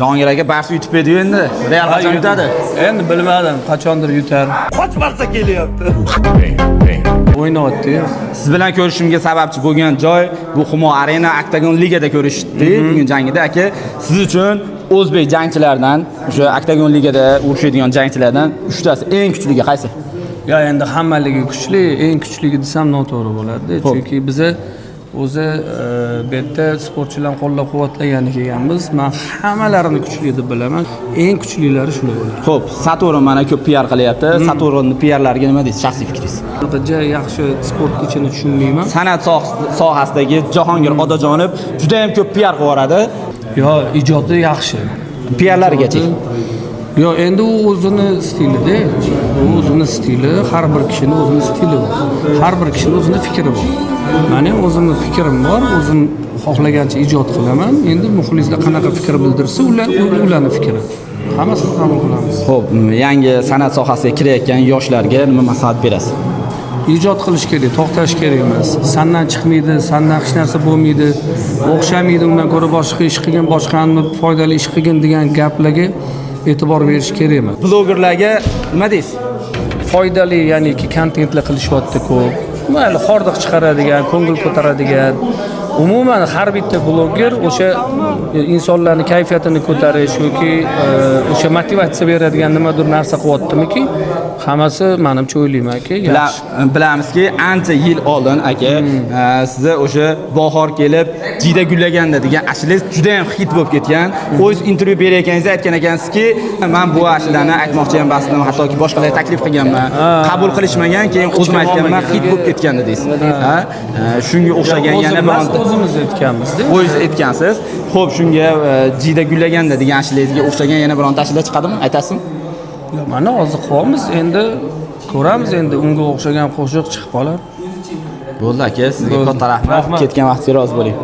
Jahongir aka bahs yutib berdi endi. Real qachon yutadi? Endi bilmadim, qachondir yutar. Qochmasa kelyapti. O'ynayapti. Siz bilan ko'rishimga sababchi bo'lgan joy bu Humo Arena Octagon Ligada ko'rishdik bugun jangida aka. Siz uchun o'zbek jangchilardan, o'sha Octagon Ligada urushadigan jangchilardan 3 tasi eng kuchligi qaysi? Ya endi hammaligi kuchli, eng kuchligi desam noto'g'ri bo'ladi. Chunki biz o'zi bu yerda sportchilarni qo'llab-quvvatlagan kelganmiz. Men hammalarini kuchli deb bilaman. Eng kuchlilari shular bo'ladi. Xo'p, Saturn mana ko'p PR qilyapti. Saturnning PR-lariga nima deysiz, shaxsiy fikringiz? Juda yaxshi sport ichini tushunmayman. San'at sohasidagi Jahongir Otajonov juda ham ko'p PR qilib yoradi. Yo, ijodi yaxshi. PR-larigacha. Yo, endi u o'zini stilida, u o'zini stili, har bir kishining o'zini stili bor. Har bir kishining o'zini fikri bor. Meni o'zimning fikrim bor, o'zim xohlagancha ijod qilaman. Endi muxlislar qanaqa fikr bildirsa, ularning fikri. Hammasini qabul qilamiz. Xo'p, yangi san'at sohasiga kirayotgan yoshlarga nima maslahat berasiz? Ijod qilish kerak, to'xtash kerak emas. Sandan chiqmaydi, sandan hech narsa bo'lmaydi, o'xshamaydi, undan ko'ra boshqa ish qilgan, boshqani foydali ish qilgan degan gaplarga e'tibor berish kerak emas. Blogerlarga nima deysiz? Foydali, ya'niki kontentlar qilishyapti ko'p. Mayli hordiq chiqaradigan, ko'ngil ko'taradigan. Umuman har bitta bloger o'sha insonlarning kayfiyatini ko'tarish yoki o'sha motivatsiya beradigan nimadir narsa qilyaptimi-ki, hammasi menimcha o'ylaymanki, yaxshi. Bilamizki, ancha yil oldin aka, sizni o'sha bahor kelib, jiyda gullaganda degan ashulangiz juda ham hit bo'lib ketgan. O'z intervyu berayotganingizda aytgan ekansizki, men bu ashulani aytmoqchi ham basdim, hattoki boshqalarga taklif qilganman. Qabul qilishmagan, keyin o'zim aytganman, hit bo'lib ketgan deysiz. Shunga o'xshagan yana bir o'zimiz aytganmiz-da. O'zingiz aytgansiz. Xo'p, shunga jiyda gullaganda degan ashulangizga o'xshagan yana bironta ashula chiqadimi? Aytasizmi? Yo, mana hozir qolamiz, endi ko'ramiz, endi unga o'xshagan qo'shiq chiqib qolar. Bo'ldi aka, sizga katta rahmat. Ketgan vaqtga rozi bo'ling.